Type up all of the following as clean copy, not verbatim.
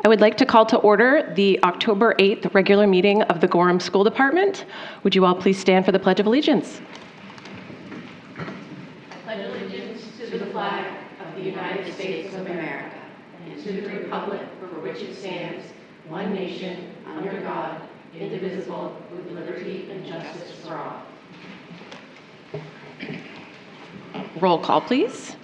I would like to call to order the October 8th regular meeting of the Gorham School Department. Would you all please stand for the Pledge of Allegiance? I pledge allegiance to the flag of the United States of America and to the republic for which it stands, one nation, under God, indivisible, with liberty and justice for all. Roll call, please.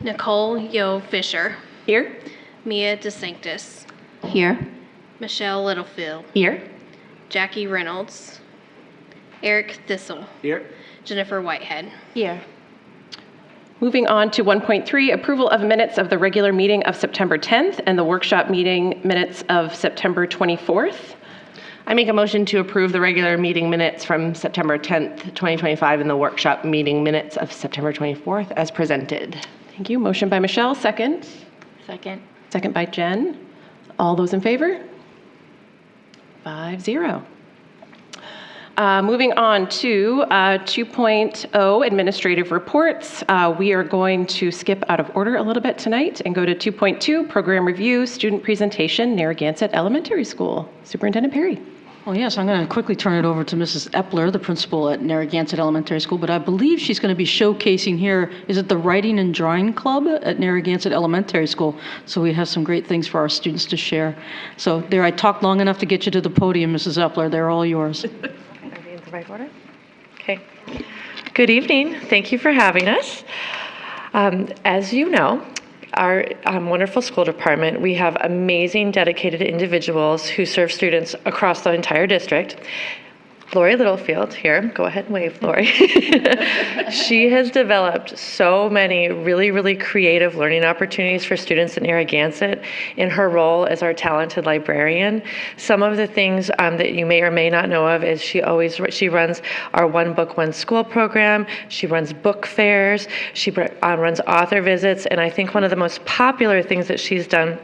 Nicole Yo Fisher. Here. Mia DeSanctis. Here. Michelle Littlefield. Here. Jackie Reynolds. Eric Thistle. Here. Jennifer Whitehead. Here. Moving on to 1.3, approval of minutes of the regular meeting of September 10th and the workshop meeting minutes of September 24th. I make a motion to approve the regular meeting minutes from September 10th, 2025 and the workshop meeting minutes of September 24th as presented. Thank you. Motion by Michelle, second. Second. Second by Jen. All those in favor? 5-0. Moving on to 2.0 administrative reports. We are going to skip out of order a little bit tonight and go to 2.2 program review, student presentation, Narragansett Elementary School. Superintendent Perry. Oh, yes, I'm going to quickly turn it over to Mrs. Epler, the principal at Narragansett Elementary School, but I believe she's going to be showcasing here, is it the Writing and Drawing Club at Narragansett Elementary School? So we have some great things for our students to share. So there, I talked long enough to get you to the podium, Mrs. Epler. They're all yours. Are we in the right order? Okay. Good evening. Thank you for having us. As you know, our wonderful school department, we have amazing, dedicated individuals who serve students across the entire district. Lori Littlefield here, go ahead and wave, Lori. She has developed so many really, really creative learning opportunities for students in Narragansett in her role as our talented librarian. Some of the things that you may or may not know of is she runs our One Book, One School program. She runs book fairs. She runs author visits. And I think one of the most popular things that she's done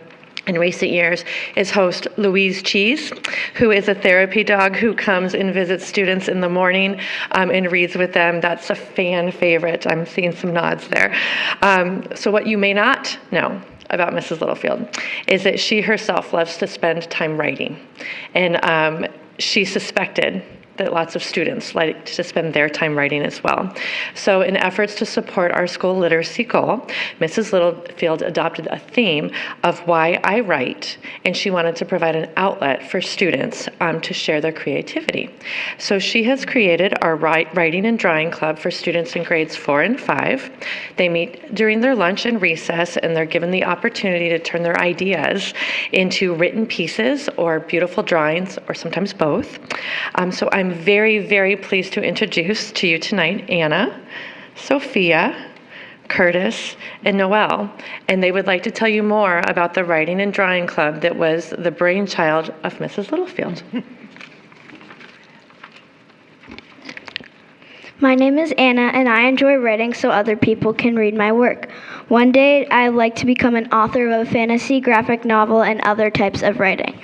in recent years is host Louise Cheese, who is a therapy dog who comes and visits students in the morning and reads with them. That's a fan favorite. I'm seeing some nods there. So what you may not know about Mrs. Littlefield is that she herself loves to spend time writing. And she suspected that lots of students like to spend their time writing as well. So in efforts to support our school literacy goal, Mrs. Littlefield adopted a theme of why I write, and she wanted to provide an outlet for students to share their creativity. So she has created our Writing and Drawing Club for students in grades 4 and 5. They meet during their lunch and recess, and they're given the opportunity to turn their ideas into written pieces or beautiful drawings, or sometimes both. So I'm very, very pleased to introduce to you tonight Anna, Sophia, Curtis, and Noelle, and they would like to tell you more about the Writing and Drawing Club that was the brainchild of Mrs. Littlefield. My name is Anna, and I enjoy writing so other people can read my work. One day, I'd like to become an author of a fantasy graphic novel and other types of writing.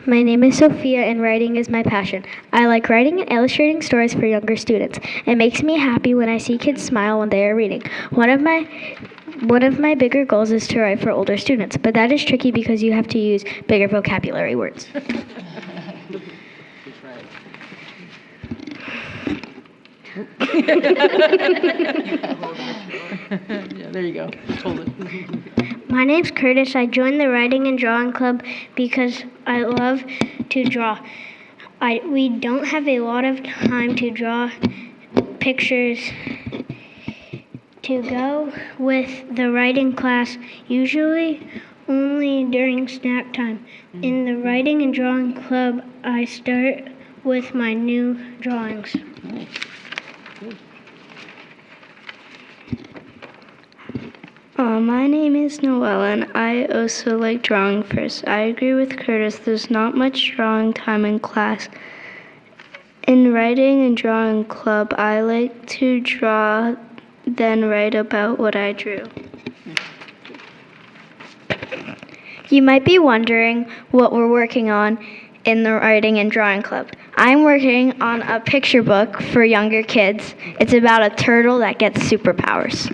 My name is Sophia, and writing is my passion. I like writing and illustrating stories for younger students. It makes me happy when I see kids smile when they are reading. One of my bigger goals is to write for older students, but that is tricky because you have to use bigger vocabulary words. Yeah, there you go. Hold it. My name's Curtis. I joined the Writing and Drawing Club because I love to draw. We don't have a lot of time to draw pictures to go with the writing class, usually only during snack time. In the Writing and Drawing Club, I start with my new drawings. My name is Noelle, and I also like drawing first. I agree with Curtis, there's not much drawing time in class. In Writing and Drawing Club, I like to draw, then write about what I drew. You might be wondering what we're working on in the Writing and Drawing Club. I'm working on a picture book for younger kids. It's about a turtle that gets superpowers.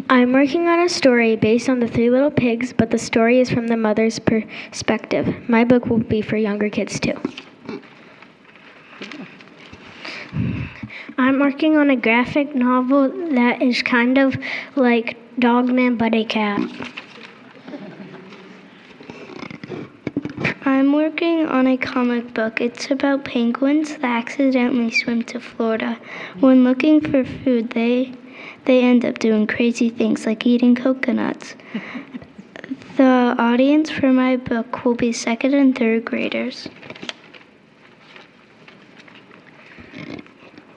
I'm working on a story based on the Three Little Pigs, but the story is from the mother's perspective. My book will be for younger kids too. I'm working on a graphic novel that is kind of like Dogman but a cat. I'm working on a comic book. It's about penguins that accidentally swim to Florida. When looking for food, they end up doing crazy things like eating coconuts. The audience for my book will be second and third graders.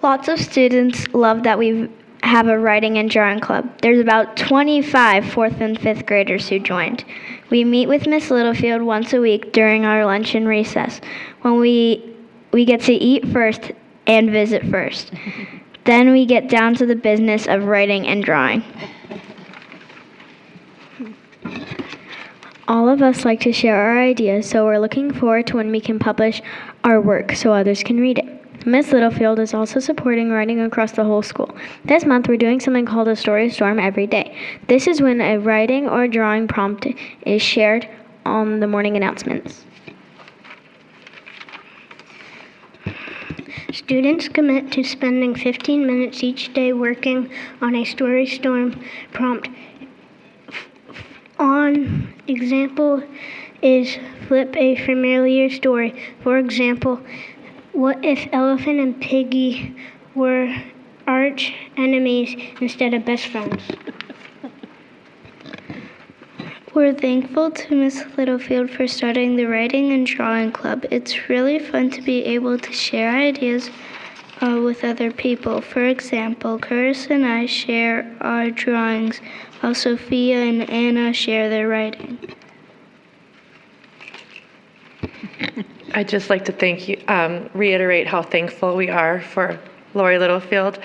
Lots of students love that we have a writing and drawing club. There's about 25 fourth and fifth graders who joined. We meet with Miss Littlefield once a week during our lunch and recess, when we get to eat first and visit first. Then we get down to the business of writing and drawing. All of us like to share our ideas, so we're looking forward to when we can publish our work so others can read it. Miss Littlefield is also supporting writing across the whole school. This month, we're doing something called a story storm every day. This is when a writing or drawing prompt is shared on the morning announcements. Students commit to spending 15 minutes each day working on a story storm prompt. On example is flip a familiar story. For example, what if Elephant and Piggy were arch enemies instead of best friends? We're thankful to Miss Littlefield for starting the Writing and Drawing Club. It's really fun to be able to share ideas with other people. For example, Curtis and I share our drawings, while Sophia and Anna share their writing. I'd just like to reiterate how thankful we are for Lori Littlefield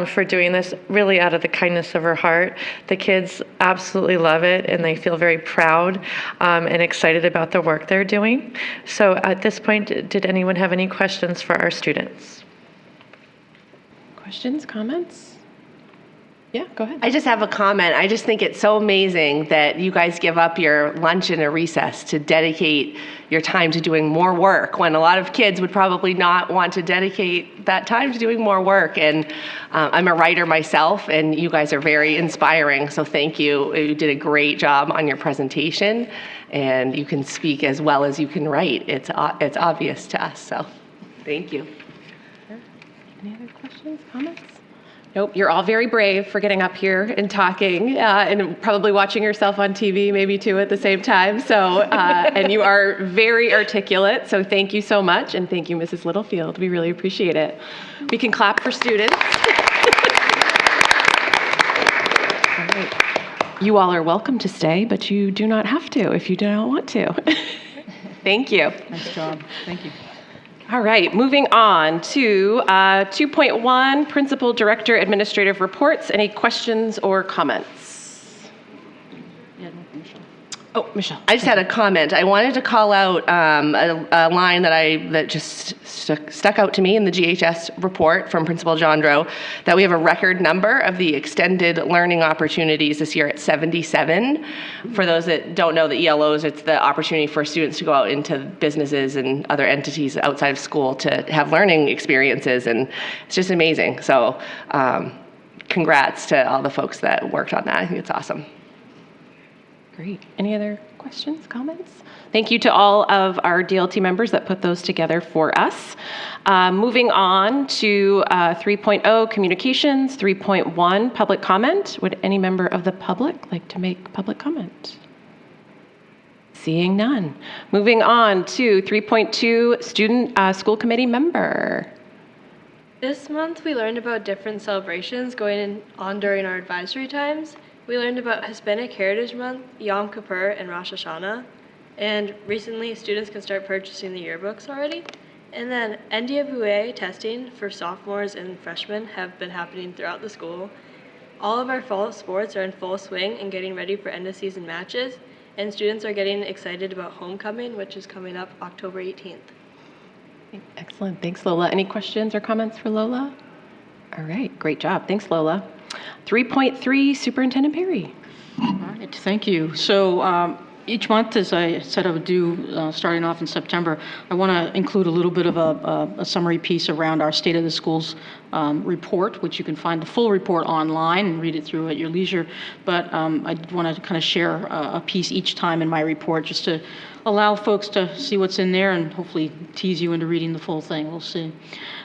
for doing this really out of the kindness of her heart. The kids absolutely love it, and they feel very proud and excited about the work they're doing. So at this point, did anyone have any questions for our students? Questions, comments? Yeah, go ahead. I just have a comment. I just think it's so amazing that you guys give up your lunch and a recess to dedicate your time to doing more work, when a lot of kids would probably not want to dedicate that time to doing more work. And I'm a writer myself, and you guys are very inspiring. So thank you. You did a great job on your presentation, and you can speak as well as you can write. It's obvious to us. So thank you. Any other questions, comments? Nope, you're all very brave for getting up here and talking, and probably watching yourself on TV maybe too at the same time. So, and you are very articulate, so thank you so much, and thank you, Mrs. Littlefield. We really appreciate it. We can clap for students. All right. You all are welcome to stay, but you do not have to if you do not want to. Thank you. Nice job. Thank you. All right, moving on to 2.1, Principal Director Administrative Reports. Any questions or comments? Oh, Michelle. I just had a comment. I wanted to call out a line that just stuck out to me in the GHS report from Principal Jandro, that we have a record number of the extended learning opportunities this year at 77. For those that don't know, the ELOs, it's the opportunity for students to go out into businesses and other entities outside of school to have learning experiences, and it's just amazing. So congrats to all the folks that worked on that. I think it's awesome. Great. Any other questions, comments? Thank you to all of our DLT members that put those together for us. Moving on to 3.0, Communications, 3.1, Public Comment. Would any member of the public like to make public comment? Seeing none. Moving on to 3.2, Student School Committee Member. This month we learned about different celebrations going on during our advisory times. We learned about Hispanic Heritage Month, Yom Kippur, and Rosh Hashanah. And recently, students can start purchasing the yearbooks already. And then NDWA testing for sophomores and freshmen have been happening throughout the school. All of our fall sports are in full swing and getting ready for end-of-season matches. and students are getting excited about homecoming, which is coming up October 18th. Excellent. Thanks, Lola. Any questions or comments for Lola? All right. Great job. Thanks, Lola. 3.3, Superintendent Perry. All right, thank you. So each month, as I said I would do, starting off in September, I want to include a little bit of a summary piece around our State of the Schools report, which you can find the full report online and read it through at your leisure. But I want to kind of share a piece each time in my report just to allow folks to see what's in there and hopefully tease you into reading the full thing. We'll see.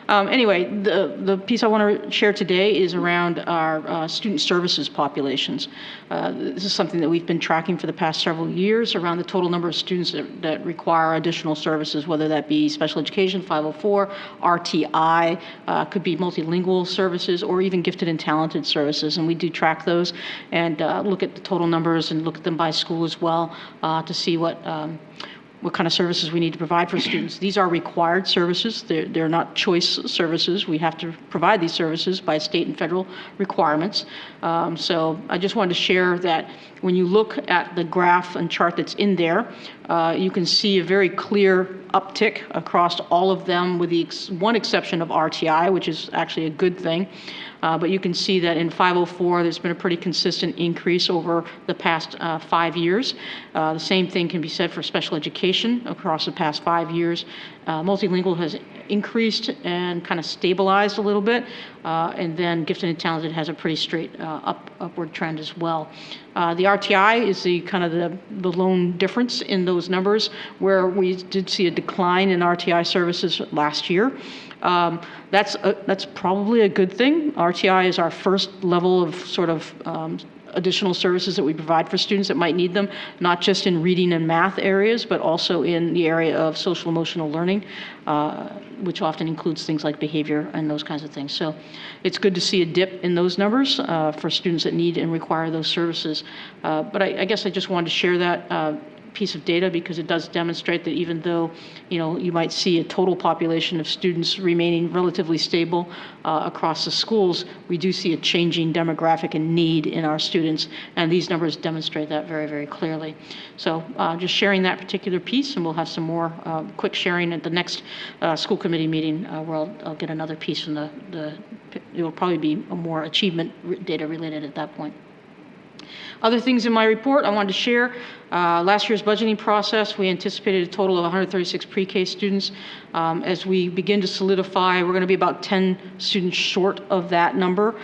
Anyway, the piece I want to share today is around our student services populations. This is something that we've been tracking for the past several years around the total number of students that require additional services, whether that be special education, 504, RTI, could be multilingual services, or even gifted and talented services. And we do track those and look at the total numbers and look at them by school as well to see what kind of services we need to provide for students. These are required services. They're not choice services. We have to provide these services by state and federal requirements. So I just wanted to share that when you look at the graph and chart that's in there, you can see a very clear uptick across all of them with the one exception of RTI, which is actually a good thing. But you can see that in 504, there's been a pretty consistent increase over the past 5 years. The same thing can be said for special education across the past 5 years. Multilingual has increased and kind of stabilized a little bit, and then gifted and talented has a pretty straight upward trend as well. The RTI is the kind of the lone difference in those numbers, where we did see a decline in RTI services last year. That's probably a good thing. RTI is our first level of sort of additional services that we provide for students that might need them, not just in reading and math areas, but also in the area of social emotional learning, which often includes things like behavior and those kinds of things. So it's good to see a dip in those numbers for students that need and require those services. But I guess I just wanted to share that piece of data because it does demonstrate that even though you might see a total population of students remaining relatively stable across the schools, we do see a changing demographic and need in our students, and these numbers demonstrate that very, very clearly. So just sharing that particular piece, and we'll have some more quick sharing at the next school committee meeting where I'll get another piece from it will probably be a more achievement data related at that point. Other things in my report I wanted to share. Last year's budgeting process, we anticipated a total of 136 pre-K students. As we begin to solidify, we're going to be about 10 students short of that number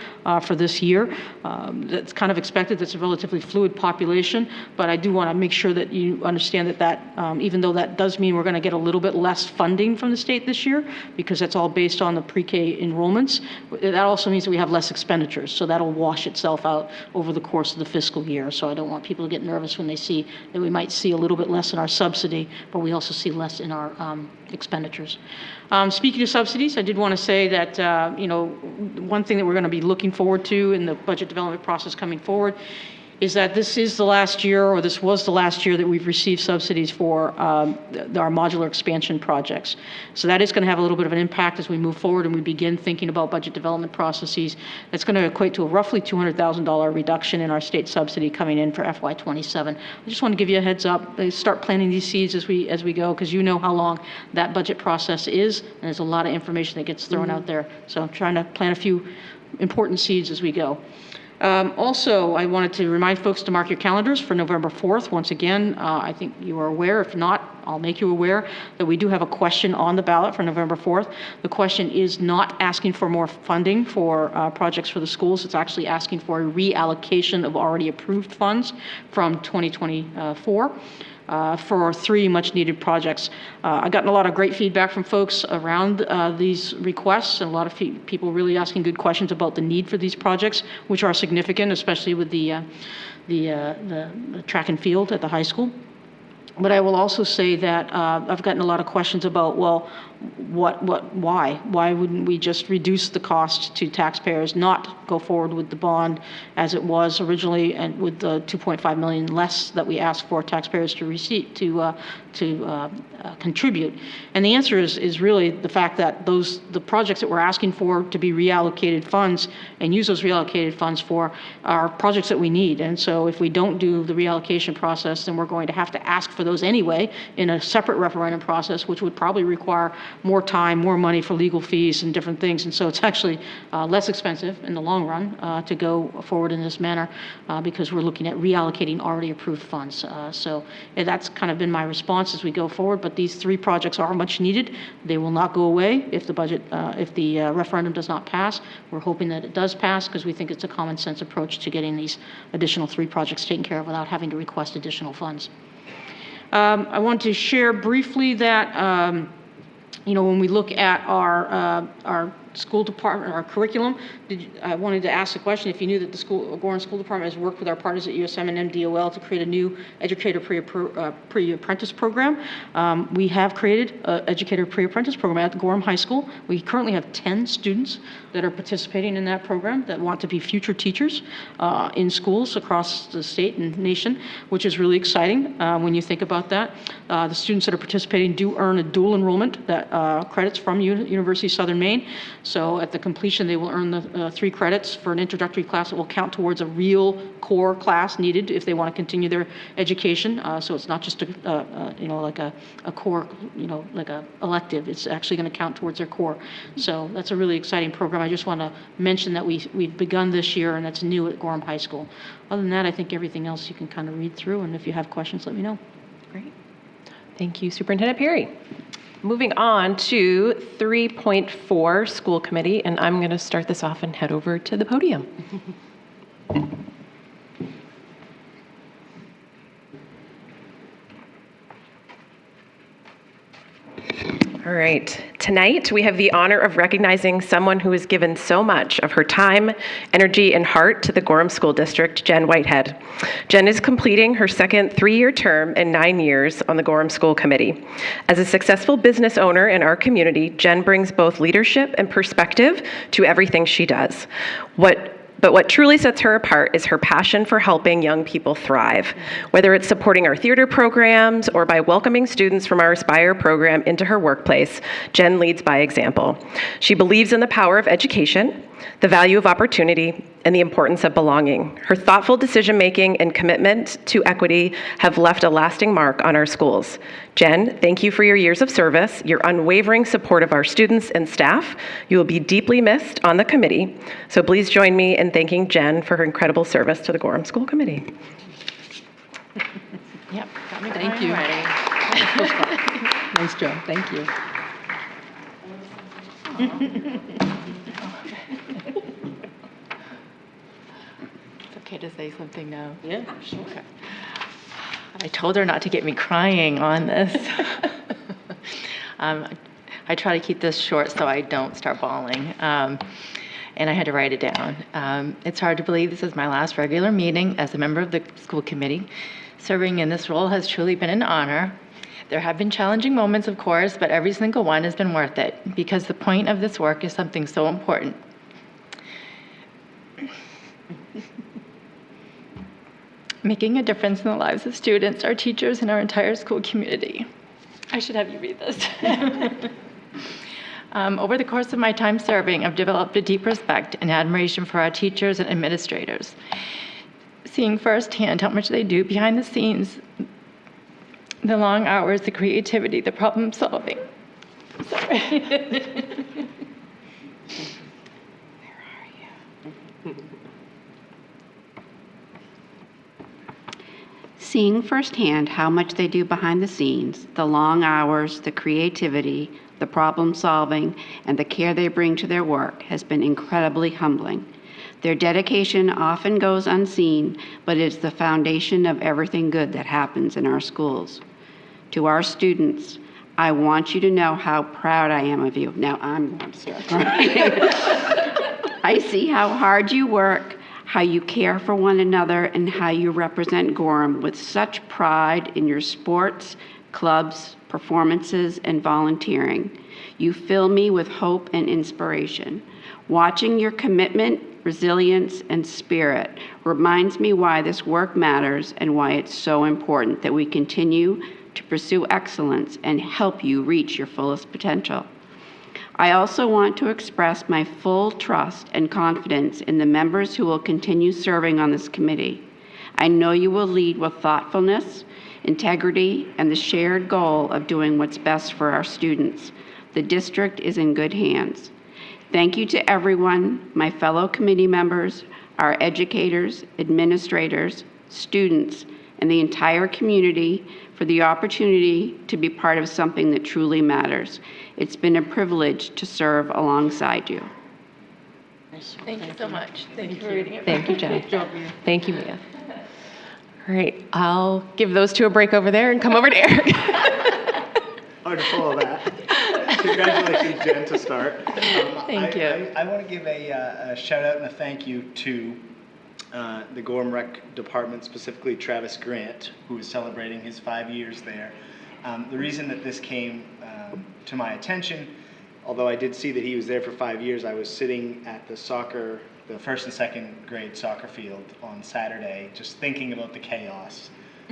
for this year. That's kind of expected. That's a relatively fluid population, but I do want to make sure that you understand that even though that does mean we're going to get a little bit less funding from the state this year, because that's all based on the pre-K enrollments, that also means that we have less expenditures. So that'll wash itself out over the course of the fiscal year. So I don't want people to get nervous when they see that we might see a little bit less in our subsidy, but we also see less in our expenditures. Speaking of subsidies, I did want to say that one thing that we're going to be looking forward to in the budget development process coming forward is that this is the last year, or this was the last year, that we've received subsidies for our modular expansion projects. So that is going to have a little bit of an impact as we move forward and we begin thinking about budget development processes. That's going to equate to a roughly $200,000 reduction in our state subsidy coming in for FY27. I just want to give you a heads up. Start planting these seeds as we go, because you know how long that budget process is, and there's a lot of information that gets thrown out there. So I'm trying to plant a few important seeds as we go. Also, I wanted to remind folks to mark your calendars for November 4th. Once again, I think you are aware. If not, I'll make you aware that we do have a question on the ballot for November 4th. The question is not asking for more funding for projects for the schools. It's actually asking for a reallocation of already approved funds from 2024. For 3 much-needed projects. I've gotten a lot of great feedback from folks around these requests, and a lot of people really asking good questions about the need for these projects, which are significant, especially with the track and field at the high school. But I will also say that I've gotten a lot of questions about, well, why? Why wouldn't we just reduce the cost to taxpayers, not go forward with the bond as it was originally, and with the 2.5 million less that we asked for taxpayers to receive to contribute? And the answer is really the fact that the projects that we're asking for to be reallocated funds and use those reallocated funds for are projects that we need. And so if we don't do the reallocation process, then we're going to have to ask for those anyway in a separate referendum process, which would probably require more time, more money for legal fees and different things. And so it's actually less expensive in the long run to go forward in this manner because we're looking at reallocating already approved funds. So that's kind of been my response as we go forward. But these 3 projects are much needed. They will not go away if the referendum does not pass. We're hoping that it does pass because we think it's a common sense approach to getting these additional 3 projects taken care of without having to request additional funds. I want to share briefly that when we look at our school department, our curriculum, I wanted to ask the question if you knew that the Gorham School Department has worked with our partners at USM and MDOL to create a new educator pre-apprentice program. We have created an educator pre-apprentice program at Gorham High School. We currently have 10 students that are participating in that program that want to be future teachers in schools across the state and nation, which is really exciting when you think about that. The students that are participating do earn a dual enrollment credits from University of Southern Maine. So at the completion, they will earn the 3 credits for an introductory class that will count towards a real core class needed if they want to continue their education. So it's not just like a core, like a elective. It's actually going to count towards their core. So that's a really exciting program. I just want to mention that we've begun this year, and that's new at Gorham High School. Other than that, I think everything else you can kind of read through, and if you have questions, let me know. Great. Thank you, Superintendent Perry. Moving on to 3.4, School Committee, and I'm going to start this off and head over to the podium. All right. Tonight, we have the honor of recognizing someone who has given so much of her time, energy, and heart to the Gorham School District, Jen Whitehead. Jen is completing her second 3-year term in 9 years on the Gorham School Committee. As a successful business owner in our community, Jen brings both leadership and perspective to everything she does. But what truly sets her apart is her passion for helping young people thrive, whether it's supporting our theater programs or by welcoming students from our Aspire program into her workplace. Jen leads by example. She believes in the power of education, the value of opportunity, and the importance of belonging. Her thoughtful decision-making and commitment to equity have left a lasting mark on our schools. Jen, thank you for your years of service, your unwavering support of our students and staff. You will be deeply missed on the committee, so please join me in thanking Jen for her incredible service to the Gorham School Committee. Yep, got me Thank you. ready. Nice job. Thank you. It's okay to say something now. Yeah, sure. I told her not to get me crying on this. I try to keep this short so I don't start bawling. And I had to write it down. It's hard to believe this is my last regular meeting as a member of the school committee. Serving in this role has truly been an honor. There have been challenging moments, of course, but every single one has been worth it because the point of this work is something so important. Making a difference in the lives of students, our teachers, and our entire school community. I should have you read this. Over the course of my time serving, I've developed a deep respect and admiration for our teachers and administrators. Seeing firsthand how much they do behind the scenes, the long hours, the creativity, the problem solving. Sorry. Seeing firsthand how much they do behind the scenes, the long hours, the creativity, the problem solving, and the care they bring to their work has been incredibly humbling. Their dedication often goes unseen, but it's the foundation of everything good that happens in our schools. To our students, I want you to know how proud I am of you. Now I'm going to start crying. I see how hard you work, how you care for one another, and how you represent Gorham with such pride in your sports, clubs, performances, and volunteering. You fill me with hope and inspiration. Watching your commitment, resilience, and spirit reminds me why this work matters and why it's so important that we continue to pursue excellence and help you reach your fullest potential. I also want to express my full trust and confidence in the members who will continue serving on this committee. I know you will lead with thoughtfulness, integrity, and the shared goal of doing what's best for our students. The district is in good hands. Thank you to everyone, my fellow committee members, our educators, administrators, students, and the entire community for the opportunity to be part of something that truly matters. It's been a privilege to serve alongside you. Thank you so much. Thank you for reading it. Thank you, Jen. Thank you, Mia. All right, I'll give those two a break over there and come over to Eric. Hard to follow that. Congratulations, Jen, to start. Thank you. I want to give a shout out and a thank you to the Gorham Rec Department, specifically Travis Grant, who is celebrating his 5 years there. The reason that this came to my attention, although I did see that he was there for 5 years, I was sitting at the first and second grade soccer field on Saturday, just thinking about the chaos,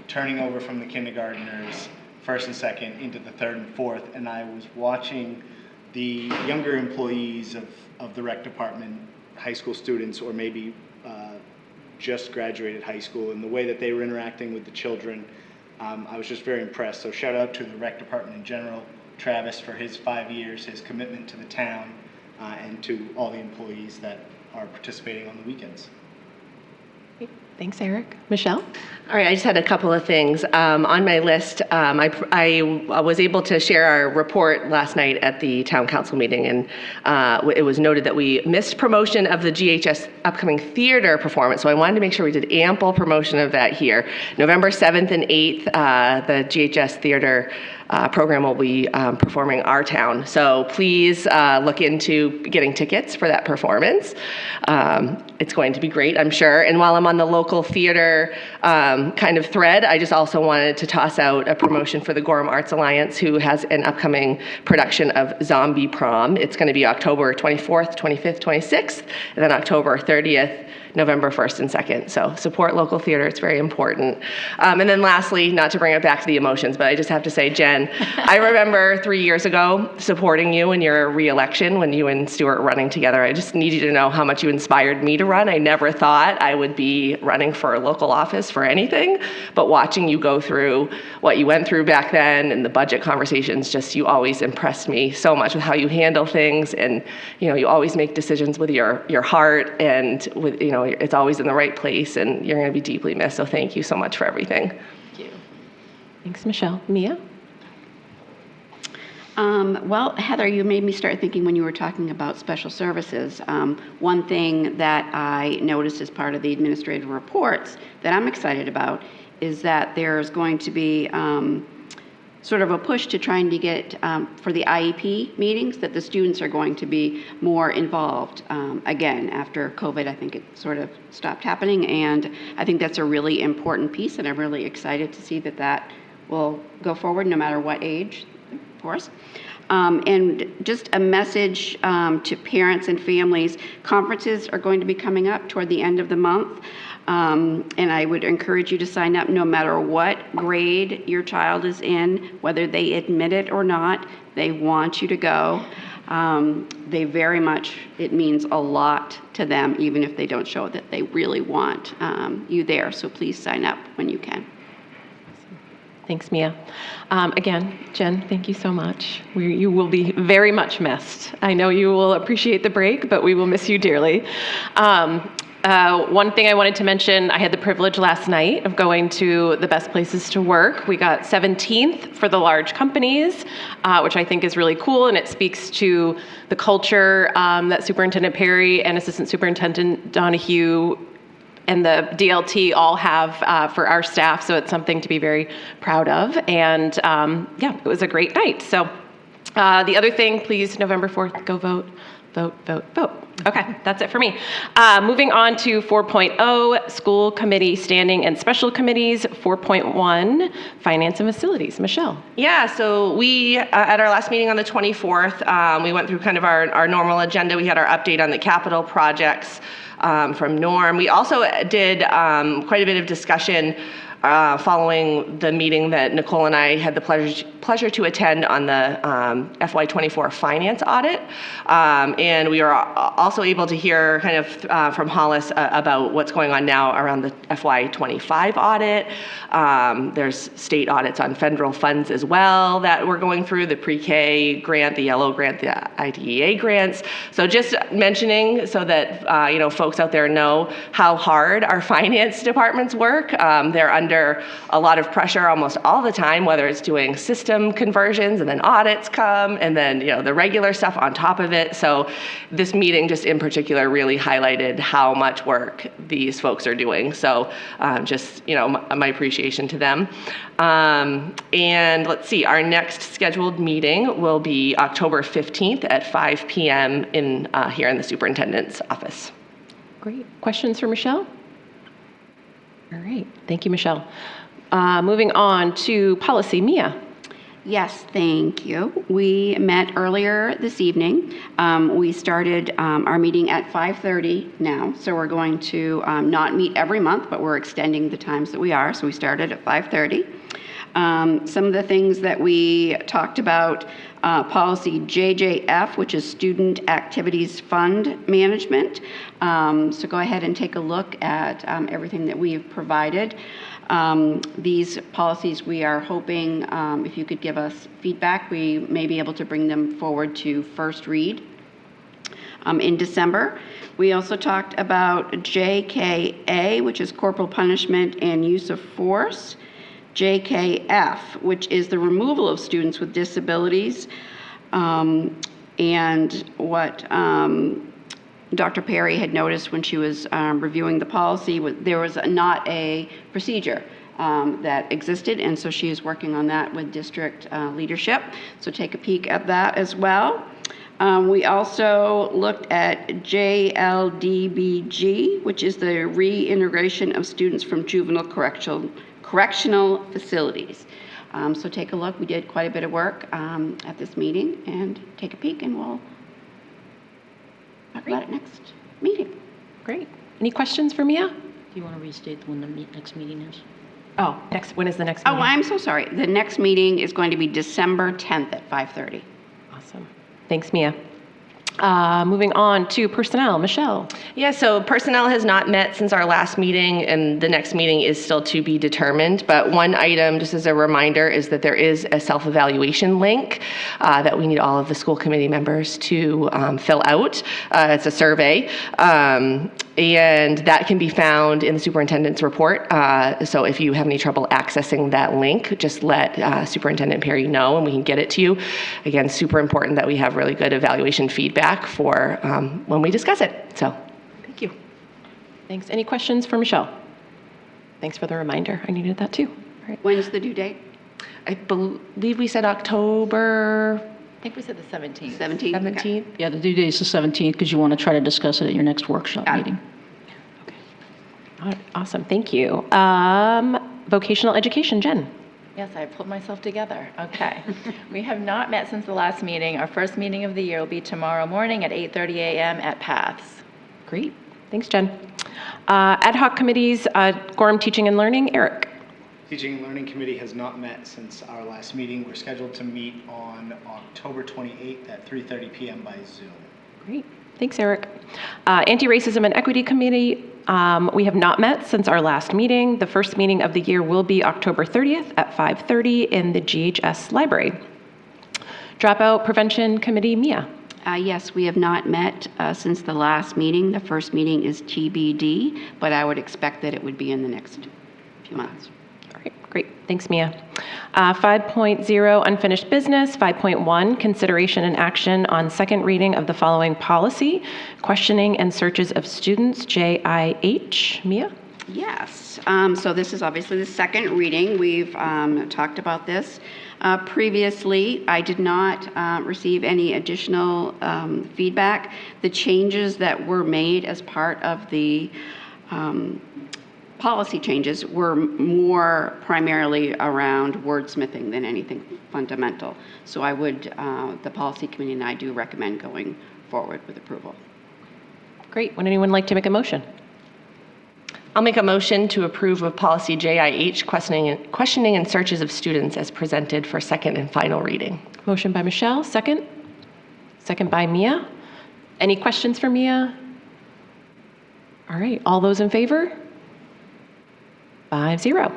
turning over from the kindergartners, first and second, into the third and fourth, and I was watching the younger employees of the rec department, high school students, or maybe just graduated high school, and the way that they were interacting with the children. I was just very impressed. So shout out to the rec department in general, Travis for his 5 years, his commitment to the town, and to all the employees that are participating on the weekends. Thanks, Eric. Michelle? All right, I just had a couple of things. On my list, I was able to share our report last night at the town council meeting, and it was noted that we missed promotion of the GHS upcoming theater performance, so I wanted to make sure we did ample promotion of that here. November 7th and 8th, the GHS theater program will be performing Our Town, so please look into getting tickets for that performance. It's going to be great, I'm sure. And while I'm on the local theater kind of thread, I just also wanted to toss out a promotion for the Gorham Arts Alliance, who has an upcoming production of Zombie Prom. It's going to be October 24th, 25th, 26th, and then October 30th, November 1st and 2nd. So support local theater, it's very important. And then lastly, not to bring it back to the emotions, but I just have to say, Jen, I remember 3 years ago supporting you in your re-election when you and Stuart were running together. I just need you to know how much you inspired me to run. I never thought I would be running for a local office for anything, but watching you go through what you went through back then and the budget conversations, just you always impressed me so much with how you handle things, and you always make decisions with your heart, and with it's always in the right place, and you're going to be deeply missed. So thank you so much for everything. Thank you. Thanks, Michelle. Mia? Well, Heather, you made me start thinking when you were talking about special services. One thing that I noticed as part of the administrative reports that I'm excited about is that there's going to be sort of a push to trying to get, for the IEP meetings, that the students are going to be more involved. Again, after COVID, I think it sort of stopped happening, and I think that's a really important piece, and I'm really excited to see that will go forward no matter what age, of course. And just a message to parents and families, conferences are going to be coming up toward the end of the month. And I would encourage you to sign up no matter what grade your child is in, whether they admit it or not. They want you to go. They very much, it means a lot to them, even if they don't show that they really want you there. So please sign up when you can. Thanks, Mia. Again, Jen, thank you so much. You will be very much missed. I know you will appreciate the break, but we will miss you dearly. One thing I wanted to mention, I had the privilege last night of going to the best places to work. We got 17th for the large companies, which I think is really cool, and it speaks to the culture that Superintendent Perry and Assistant Superintendent Donahue and the DLT all have for our staff, so it's something to be very proud of. And yeah, it was a great night. So the other thing, please, November 4th, go vote Vote, vote, vote. Okay, that's it for me. Moving on to 4.0, school committee standing and special committees. 4.1, finance and facilities. Michelle. Yeah, so we, at our last meeting on the 24th, we went through kind of our normal agenda. We had our update on the capital projects from Norm. We also did quite a bit of discussion following the meeting that Nicole and I had the pleasure to attend on the FY24 finance audit. And we were also able to hear kind of from Hollis about what's going on now around the FY25 audit. There's state audits on federal funds as well that we're going through, the pre-K grant, the yellow grant, the IDEA grants. So just mentioning so that folks out there know how hard our finance departments work. They're under a lot of pressure almost all the time, whether it's doing system conversions and then audits come and then the regular stuff on top of it. So this meeting just in particular really highlighted how much work these folks are doing. So just my appreciation to them. And let's see, our next scheduled meeting will be October 15th at 5 p.m. Here in the superintendent's office. Great. Questions for Michelle? All right. Thank you, Michelle. Moving on to policy. Mia. Yes, thank you. We met earlier this evening. We started our meeting at 5:30 now, so we're going to not meet every month, but we're extending the times that we are, so we started at 5:30. Some of the things that we talked about, policy JJF, which is Student Activities Fund Management. So go ahead and take a look at everything that we have provided. These policies, we are hoping, if you could give us feedback, we may be able to bring them forward to first read in December. We also talked about JKA, which is corporal punishment and use of force. JKF, which is the removal of students with disabilities, and what Dr. Perry had noticed when she was reviewing the policy, there was not a procedure that existed, and so she is working on that with district leadership. So take a peek at that as well. We also looked at JLDBG, which is the reintegration of students from juvenile correctional facilities. So take a look. We did quite a bit of work at this meeting, and take a peek, and we'll talk about it next meeting. Great. Any questions for Mia? Do you want to restate when the next meeting is? Oh, when is the next meeting? Oh, I'm so sorry. The next meeting is going to be December 10th at 5:30. Awesome. Thanks, Mia. Moving on to personnel. Michelle. Yeah, so personnel has not met since our last meeting, and the next meeting is still to be determined. But one item, just as a reminder, is that there is a self-evaluation link that we need all of the school committee members to fill out. It's a survey, and that can be found in the superintendent's report. So if you have any trouble accessing that link, just let Superintendent Perry know, and we can get it to you. Again, super important that we have really good evaluation feedback for when we discuss it. So, thank you. Thanks. Any questions for Michelle? Thanks for the reminder. I needed that too. All right. When's the due date? I believe we said October I think we said the 17th. 17th? 17th. Yeah, the due date is the 17th because you want to try to discuss it at your next workshop meeting. Awesome. Thank you. Vocational education. Jen. Yes, I pulled myself together. Okay. We have not met since the last meeting. Our first meeting of the year will be tomorrow morning at 8:30 a.m. at Paths. Great. Thanks, Jen. Ad hoc committees, Gorham Teaching and Learning. Eric. Teaching and Learning Committee has not met since our last meeting. We're scheduled to meet on October 28th at 3:30 p.m. by Zoom. Great. Thanks, Eric. Anti-Racism and Equity Committee, we have not met since our last meeting. The first meeting of the year will be October 30th at 5:30 in the GHS library. Dropout Prevention Committee. Mia. Yes, we have not met since the last meeting. The first meeting is TBD, but I would expect that it would be in the next few months. All right, great. Thanks, Mia. 5.0 Unfinished Business. 5.1 Consideration and Action on Second Reading of the following policy, Questioning and Searches of Students, JIH. Mia? Yes, so this is obviously the second reading. We've talked about this previously. I did not receive any additional feedback. The changes that were made as part of the policy changes were more primarily around wordsmithing than anything fundamental. So I would, the policy committee and I do recommend going forward with approval. Great. Would anyone like to make a motion? I'll make a motion to approve of policy JIH, questioning and searches of students as presented for second and final reading. Motion by Michelle, second. Second by Mia. Any questions for Mia? All right, all those in favor? 5-0.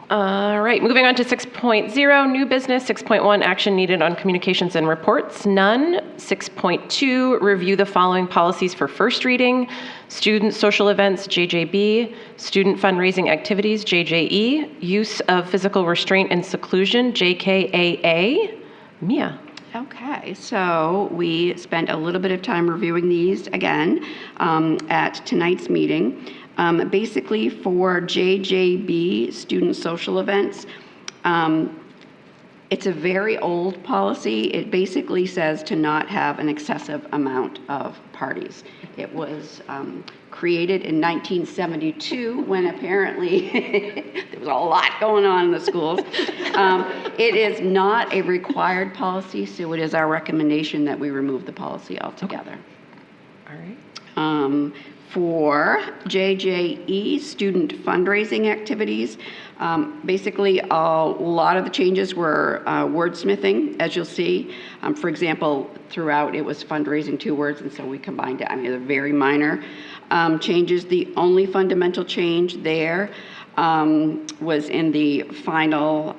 All right, moving on to 6.0, new business. 6.1, action needed on communications and reports. None. 6.2, review the following policies for first reading. Student social events, JJB. Student fundraising activities, JJE. Use of physical restraint and seclusion, JKAA. Mia. Okay, so we spent a little bit of time reviewing these again at tonight's meeting. Basically for JJB, student social events, it's a very old policy. It basically says to not have an excessive amount of parties. It was created in 1972 when apparently there was a lot going on in the schools. It is not a required policy, so it is our recommendation that we remove the policy altogether. All right. For JJE, student fundraising activities, basically a lot of the changes were wordsmithing, as you'll see. For example, throughout it was fundraising 2 words, and so we combined it. I mean, they're very minor changes. The only fundamental change there was in the final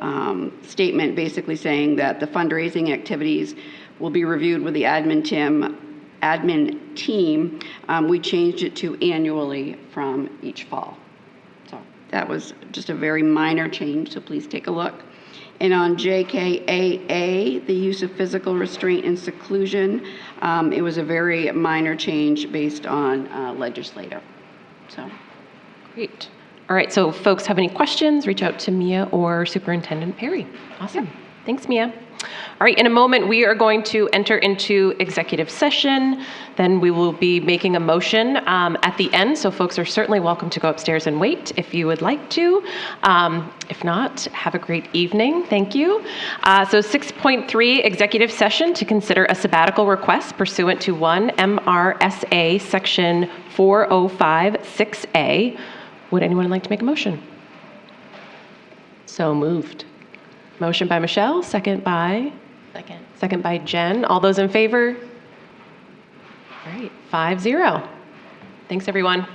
statement, basically saying that the fundraising activities will be reviewed with the admin team. We changed it to annually from each fall. So that was just a very minor change, so please take a look. And on JKAA, the use of physical restraint and seclusion, it was a very minor change based on legislator. So. Great. All right, so folks have any questions, reach out to Mia or Superintendent Perry. Awesome. Yep. Thanks, Mia. All right, in a moment, we are going to enter into executive session. Then we will be making a motion at the end, so folks are certainly welcome to go upstairs and wait if you would like to. If not, have a great evening. Thank you. So 6.3, executive session to consider a sabbatical request pursuant to 1 MRSA Section 4056A. Would anyone like to make a motion? So moved. Motion by Michelle, second by? Second by Jen. All those in favor? All right, 5-0. Thanks, everyone.